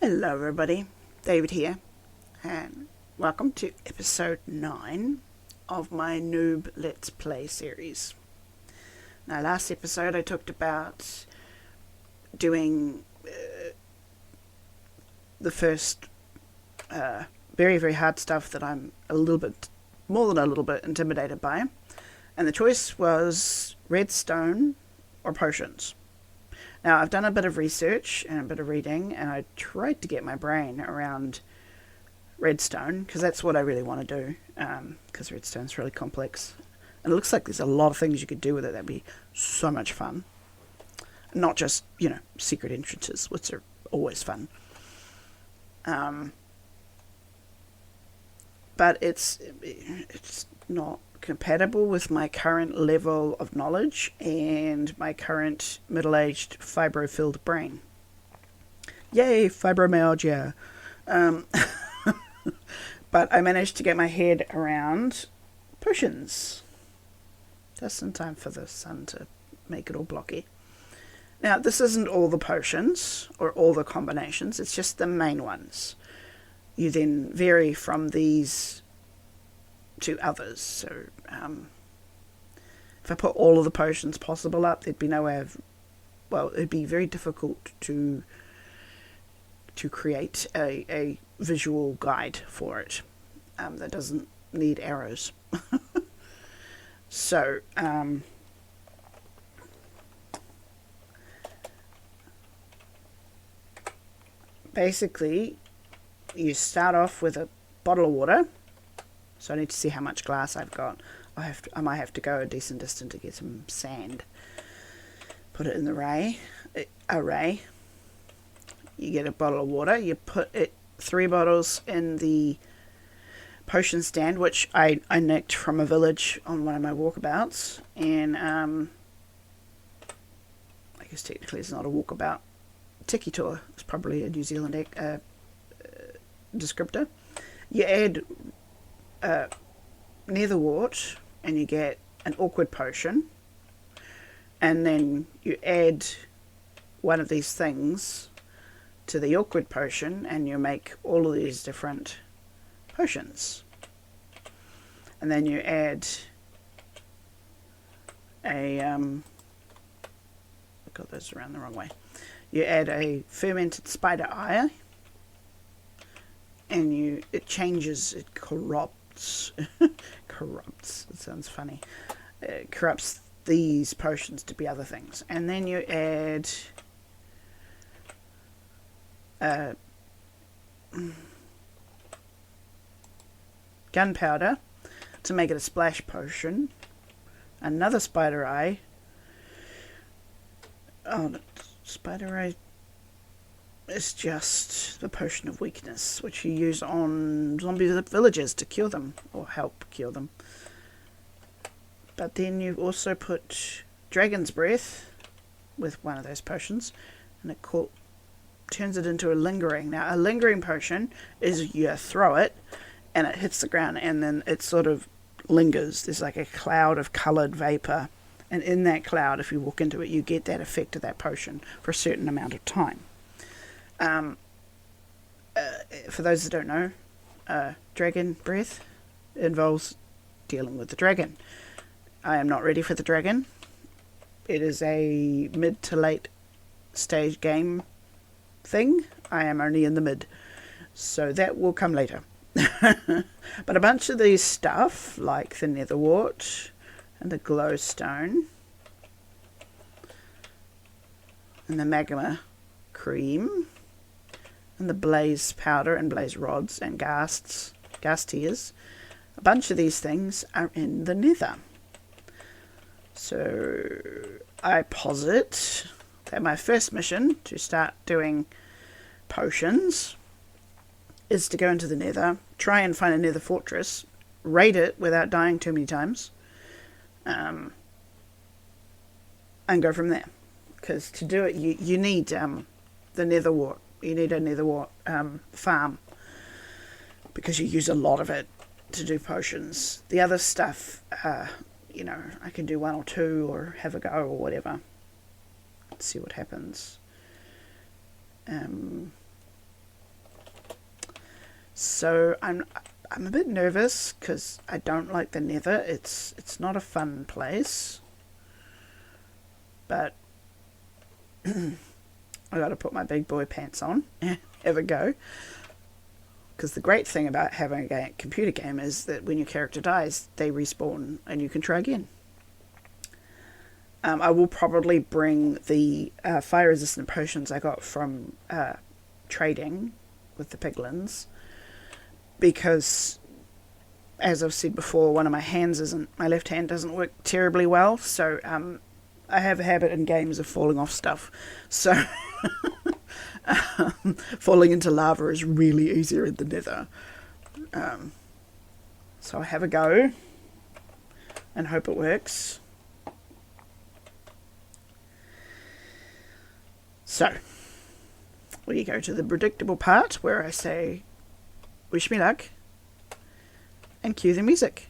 Hello everybody, David here, and welcome to episode 9 of my Noob Let's Play series. Now last episode I talked about doing the first very, very hard stuff that I'm a little bit, more than a little bit intimidated by, and the choice was redstone or potions. Now, I've done a bit of research and a bit of reading, and I tried to get my brain around redstone, because that's what I really want to do, because redstone's really complex. And it looks like there's a lot of things you could do with it that'd be so much fun. Not just, secret entrances, which are always fun. But it's not compatible with my current level of knowledge and my current middle-aged fibro-filled brain. Yay, fibromyalgia. But I managed to get my head around potions. Just in time for the sun to make it all blocky. Now, this isn't all the potions or all the combinations, it's just the main ones. You then vary from these to others. So if I put all of the potions possible up, there'd be no way of, it'd be very difficult to create a visual guide for it that doesn't need arrows. So basically you start off with a bottle of water. So I need to see how much glass I've got. I might have to go a decent distance to get some sand. Put it in the array. You get a bottle of water. You put 3 bottles in the potion stand, which I nicked from a village on one of my walkabouts. And I guess technically it's not a walkabout. Tiki tour is probably a New Zealand descriptor. You add nether wart and you get an awkward potion, and then you add one of these things to the awkward potion and you make all of these different potions. And then you add I got those around the wrong way. You add a fermented spider eye, and it changes, it corrupts, it sounds funny, it corrupts these potions to be other things. And then you add gunpowder to make it a splash potion, another spider eye, spider eye is just the potion of weakness, which you use on zombie villagers to cure them, or help cure them. But then you also put dragon's breath with one of those potions, and it turns it into a lingering. Now, a lingering potion is you throw it, and it hits the ground, and then it sort of lingers. There's like a cloud of coloured vapour, and in that cloud, if you walk into it, you get that effect of that potion for a certain amount of time. For those that don't know, dragon breath involves dealing with the dragon. I am not ready for the dragon. It is a mid to late stage game thing. I am only in the mid, so that will come later. But a bunch of these stuff, like the nether wart and the glowstone and the magma cream and the blaze powder and blaze rods and gas tears, a bunch of these things are in the nether. So I posit that my first mission to start doing potions is to go into the nether, try and find a nether fortress, raid it without dying too many times, and go from there. Because to do it, you need the nether wart. You need a nether wart farm, because you use a lot of it to do potions. The other stuff, I can do 1 or 2 or have a go or whatever. Let's see what happens. So I'm a bit nervous because I don't like the nether. It's not a fun place. But I gotta put my big boy pants on and have a go. Because the great thing about having a computer game is that when your character dies, they respawn and you can try again. I will probably bring the fire resistant potions I got from trading with the piglins, because as I've said before, one of my my left hand doesn't work terribly well, so I have a habit in games of falling off stuff, so falling into lava is really easier in the nether. So I have a go and hope it works. So we go to the predictable part where I say, wish me luck, and cue the music.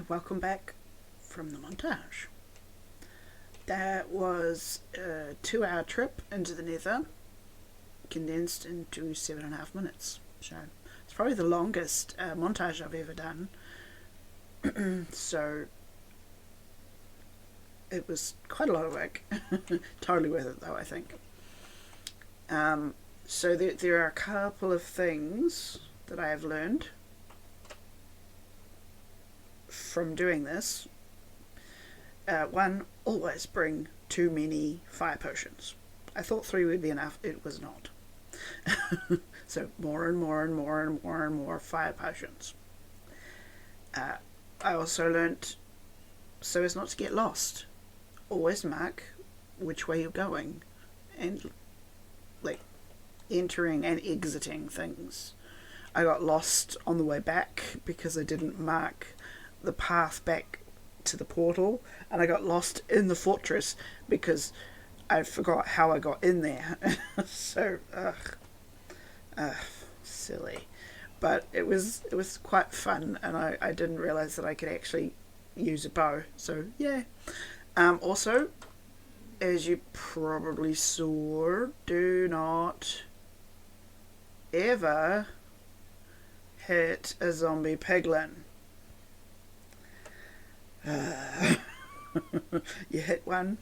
welcome back from the montage. That was a 2-hour trip into the nether, condensed into 7.5 minutes. So it's probably the longest montage I've ever done. So it was quite a lot of work. Totally worth it though, I think. So there are a couple of things that I have learned from doing this. One, always bring too many fire potions. I thought 3 would be enough. It was not. So more and more and more and more and more fire potions. I also learnt, so as not to get lost, always mark which way you're going and like entering and exiting things. I got lost on the way back because I didn't mark the path back to the portal, and I got lost in the fortress because I forgot how I got in there. So silly, but it was quite fun, and I didn't realize that I could actually use a bow. So yeah. Also, as you probably saw, do not ever hit a zombie piglin. You hit one,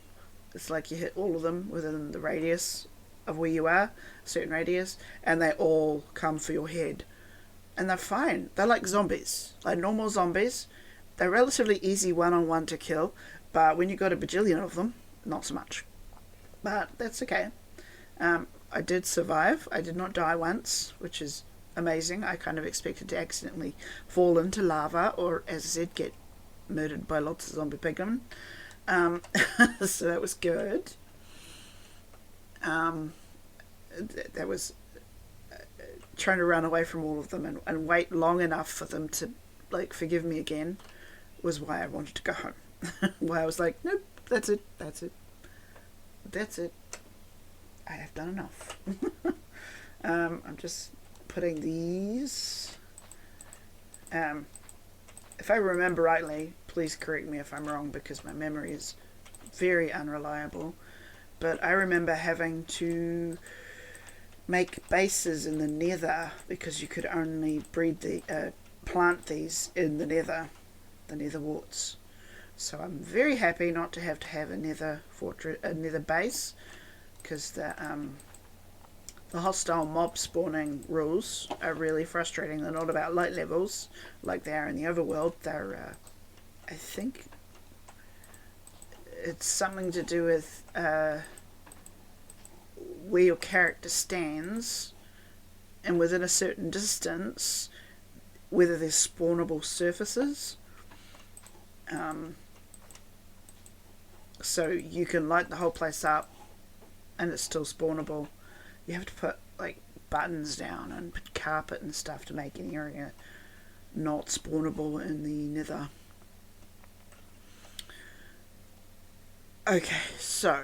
it's like you hit all of them within the radius of where you are, a certain radius, and they all come for your head. And they're fine. They're like zombies, like normal zombies. They're relatively easy one-on-one to kill, but when you got a bajillion of them, not so much. But that's okay. I did survive. I did not die once, which is amazing. I kind of expected to accidentally fall into lava, or as I said, get murdered by lots of zombie piglin. So that was good. That was trying to run away from all of them and wait long enough for them to like forgive me again was why I wanted to go home. Why I was like, nope, that's it. I have done enough. I'm just putting these. If I remember rightly, please correct me if I'm wrong because my memory is very unreliable, but I remember having to make bases in the nether because you could only plant these in the nether warts. So I'm very happy not to have a nether base, because the hostile mob spawning rules are really frustrating. They're not about light levels like they are in the overworld. They're, I think, it's something to do with where your character stands, and within a certain distance, whether there's spawnable surfaces. So you can light the whole place up and it's still spawnable. You have to put like buttons down and put carpet and stuff to make an area not spawnable in the nether. Okay, so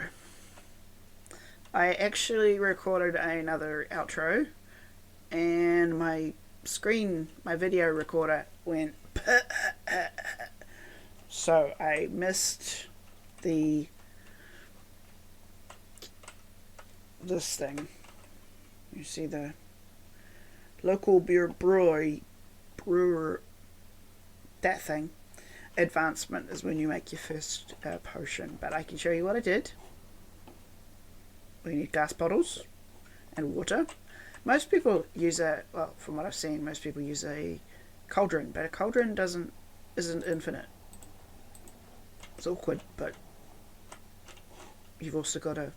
I actually recorded another outro and my video recorder went so I missed this thing. You see the local brewer, that thing. Advancement is when you make your first potion, but I can show you what I did. We need glass bottles and water. Most people use from what I've seen, most people use a cauldron, but a cauldron isn't infinite. It's awkward, but you've also got a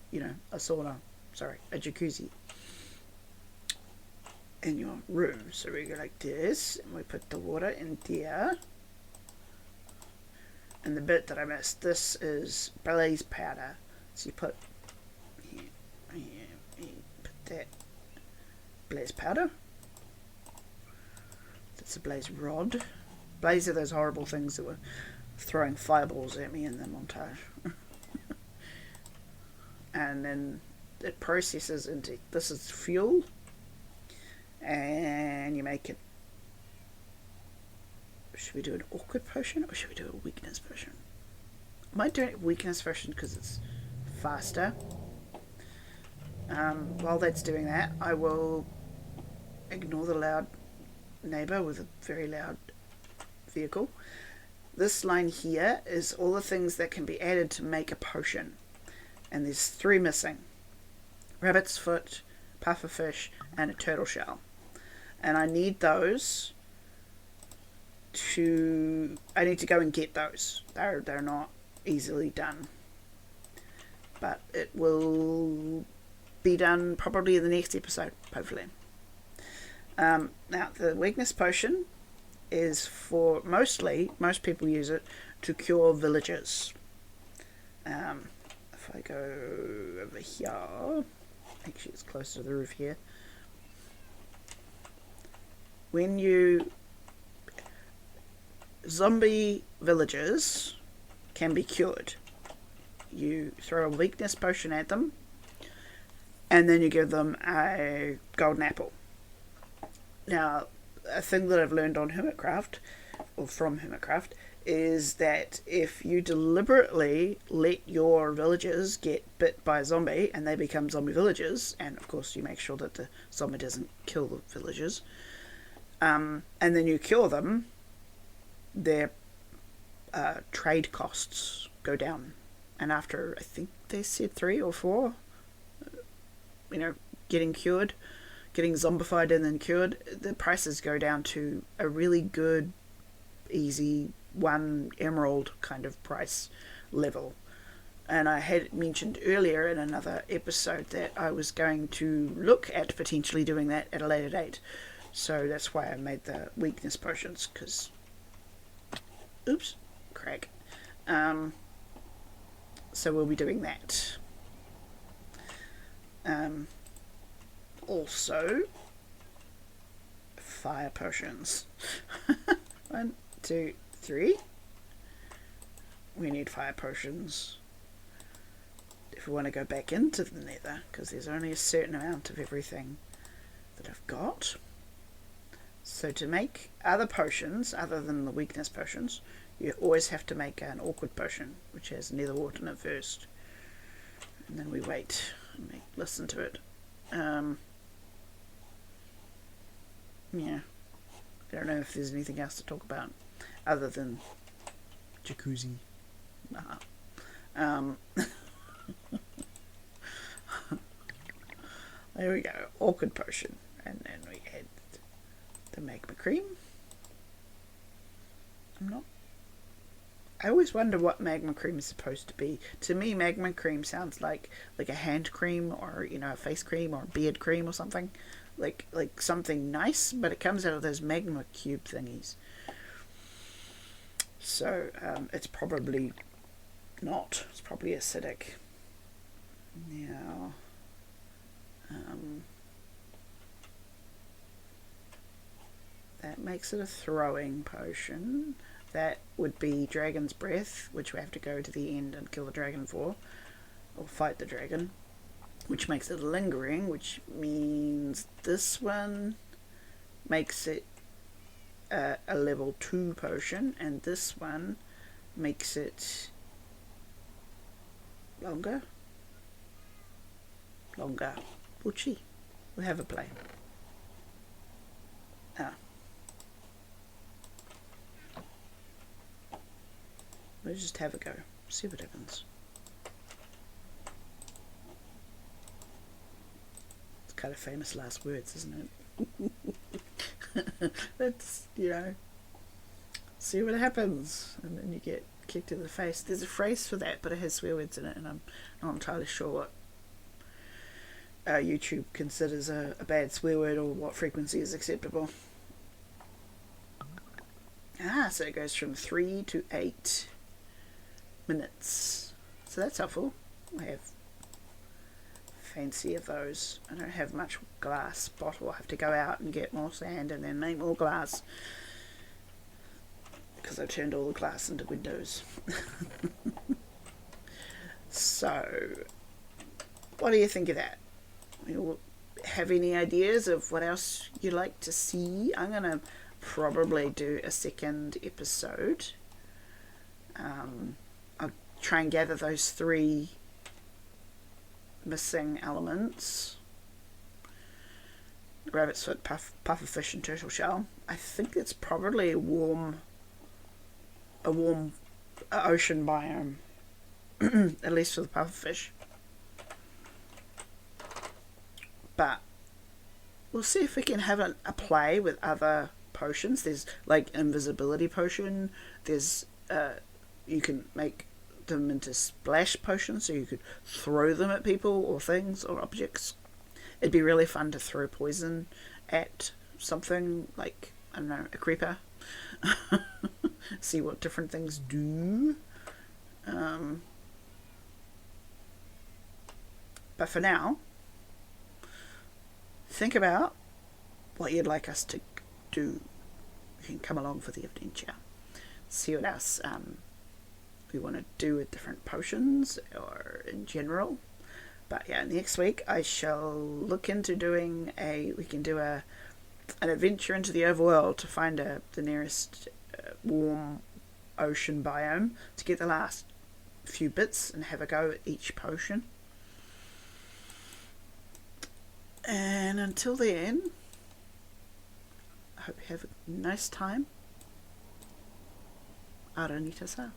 sauna, a jacuzzi in your room. So we go like this, and we put the water in there. And the bit that I missed, this is blaze powder. So you put put that blaze powder. That's a blaze rod. Blaze are those horrible things that were throwing fireballs at me in the montage. And then it processes into, this is fuel, and you make it Should we do an awkward potion or should we do a weakness potion? I might do a weakness potion because it's faster. While that's doing that, I will ignore the loud neighbour with a very loud vehicle. This line here is all the things that can be added to make a potion. And there's 3 missing. Rabbit's foot, pufferfish, and a turtle shell. And I need those I need to go and get those. They're not easily done. But it will be done probably in the next episode, hopefully. Now, the weakness potion is for most people use it to cure villagers. If I go over here, actually it's close to the roof here. When you zombie villagers can be cured. You throw a weakness potion at them, and then you give them a golden apple. Now, a thing that I've learned on Hermitcraft, or from Hermitcraft, is that if you deliberately let your villagers get bit by a zombie and they become zombie villagers, and of course you make sure that the zombie doesn't kill the villagers, and then you kill them, their trade costs go down. And after, I think they said 3 or 4, getting cured, getting zombified and then cured, the prices go down to a really good, easy 1 emerald kind of price level. And I had mentioned earlier in another episode that I was going to look at potentially doing that at a later date. So that's why I made the weakness potions, because... Oops, crack. So we'll be doing that. Also, fire potions. 1, 2, 3. We need fire potions if we want to go back into the nether, because there's only a certain amount of everything that I've got. So to make other potions, other than the weakness potions, you always have to make an awkward potion, which has nether wart in it first. And then we wait and listen to it. Yeah. I don't know if there's anything else to talk about other than jacuzzi. Nah. There we go. Awkward potion. And then we add the magma cream. I always wonder what magma cream is supposed to be. To me, magma cream sounds like a hand cream, or a face cream, or beard cream, or something like something nice. But it comes out of those magma cube thingies. So it's probably not. It's probably acidic. Now, that makes it a throwing potion. That would be Dragon's Breath, which we have to go to the end and kill the dragon for, or fight the dragon, which makes it lingering, which means this one makes it a level 2 potion, and this one makes it longer. We'll have a play. We'll just have a go, see what happens. It's kind of famous last words, isn't it? Let's, see what happens. And then you get kicked in the face. There's a phrase for that, but it has swear words in it, and I'm not entirely sure what YouTube considers a bad swear word, or what frequency is acceptable. So it goes from 3 to 8 minutes. So that's helpful. I have fancy of those. I don't have much glass bottle. I have to go out and get more sand and then make more glass, because I've turned all the glass into windows. So, what do you think of that? Have any ideas of what else you'd like to see? I'm going to probably do a second episode. I'll try and gather those 3 missing elements. Rabbit's foot, pufferfish, and turtle shell. I think it's probably a warm ocean biome, at least for the pufferfish. But we'll see if we can have a play with other potions. There's like invisibility potion. There's you can make them into splash potions, so you could throw them at people or things or objects. It'd be really fun to throw poison at something like, I don't know, a creeper. See what different things do. But for now, think about what you'd like us to do. You can come along for the adventure. See what else we want to do with different potions or in general. But yeah, next week I shall look into doing we can do an adventure into the overworld to find the nearest warm ocean biome to get the last few bits and have a go at each potion. And until then, I hope you have a nice time. Aranita sa.